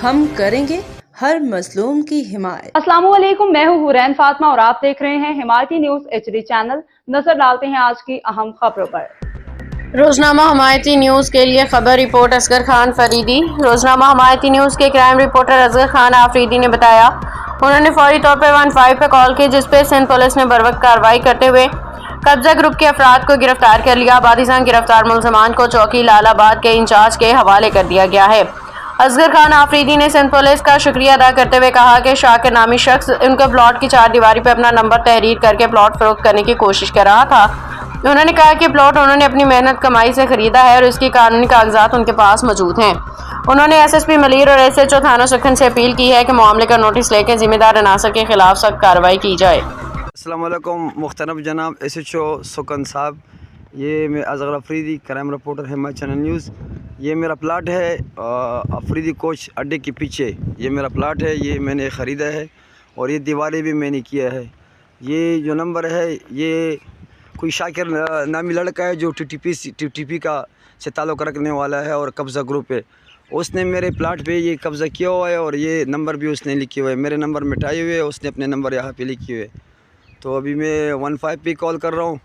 ہم کریں گے ہر مظلوم کی حمایت۔ السلام علیکم، میں ہوں حورین فاطمہ اور آپ دیکھ رہے ہیں حمایتی نیوز HD چینل۔ نظر ڈالتے ہیں آج کی اہم خبروں پر۔ روزنامہ حمایتی نیوز کے لیے خبر رپورٹ اصغر خان فریدی۔ روزنامہ حمایتی نیوز کے کرائم رپورٹر اصغر خان آفریدی نے بتایا، انہوں نے فوری طور پر 15 پہ کال کی، جس پہ سندھ پولیس نے بروقت کارروائی کرتے ہوئے قبضہ گروپ کے افراد کو گرفتار کر لیا۔ بعدازاں گرفتار ملزمان کو چوکی لال آباد کے انچارج کے حوالے کر دیا گیا ہے۔ اصغر خان آفریدی نے سندھ پولیس کا شکریہ ادا کرتے ہوئے کہا کہ شاکر نامی شخص ان کے پلاٹ کی چار دیواری پہ اپنا نمبر تحریر کر کے پلاٹ فروخت کرنے کی کوشش کر رہا تھا۔ انہوں نے کہا کہ پلاٹ انہوں نے اپنی محنت کمائی سے خریدا ہے اور اس کی قانونی کاغذات ان کے پاس موجود ہیں۔ انہوں نے SSP ملیر اور SHO تھانہ سکھن سے اپیل کی ہے کہ معاملے کا نوٹس لے کے ذمہ دار عناصر کے خلاف سخت کارروائی کی جائے۔ السلام علیکم محترم جناب SHO سکھن صاحب، یہ میں اصغر آفریدی، کرائم رپورٹر حمایت چینل نیوز۔ یہ میرا پلاٹ ہے آفریدی کوچ اڈے کے پیچھے، یہ میرا پلاٹ ہے، یہ میں نے خریدا ہے اور یہ دیواریں بھی میں نے کیا ہے۔ یہ جو نمبر ہے یہ کوئی شاکر نامی لڑکا ہے جو TTP کا سے تعلق رکھنے والا ہے اور قبضہ گروپ ہے۔ اس نے میرے پلاٹ پہ یہ قبضہ کیا ہوا ہے اور یہ نمبر بھی اس نے لکھے ہوئے، میرے نمبر مٹائے ہوئے، اس نے اپنے نمبر یہاں پہ لکھے ہوئے۔ تو ابھی میں 15 پہ کال کر رہا ہوں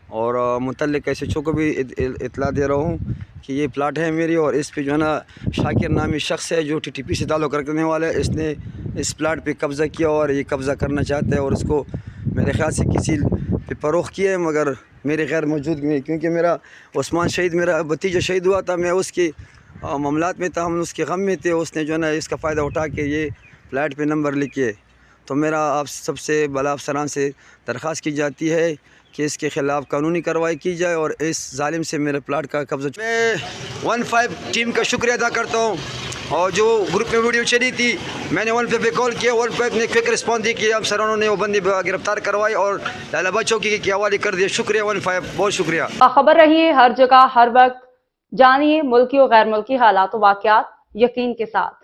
اور متعلق SHO کو بھی اطلاع دے رہا ہوں کہ یہ پلاٹ ہے میری اور اس پہ جو ہے نا شاکر نامی شخص ہے جو TTP سے تعلق رکھنے والا ہے، اس نے اس پلاٹ پہ قبضہ کیا اور یہ قبضہ کرنا چاہتا ہے اور اس کو میرے خیال سے کسی پہ فروخت کیا ہے، مگر میرے غیر موجودگی میں، کیونکہ میرا عثمان شہید میرا بھتیجا شہید ہوا تھا، میں اس کی معاملات میں تھا، ہم اس کے غم میں تھے، اس نے جو ہے نا اس کا فائدہ اٹھا کے یہ فلیٹ پہ نمبر لکھے۔ تو میرا آپ سب سے بلا افسران سے درخواست کی جاتی ہے کہ اس کے خلاف قانونی کارروائی کی جائے اور اس ظالم سے میرے پلاٹ کا قبضہ۔ میں 15 ٹیم کا شکریہ ادا کرتا ہوں اور جو گروپ میں ویڈیو چلی تھی میں نے 15 پہ کال کیا، 15 نے کوئک رسپانس دی کہ افسرانوں نے وہ بندی گرفتار کروائی اور لال آباد چوکی کے حوالے کر دیا۔ شکریہ 15، بہت شکریہ۔ خبر رہیے ہر جگہ ہر وقت، جانیے ملکی و غیر ملکی حالات و واقعات یقین کے ساتھ۔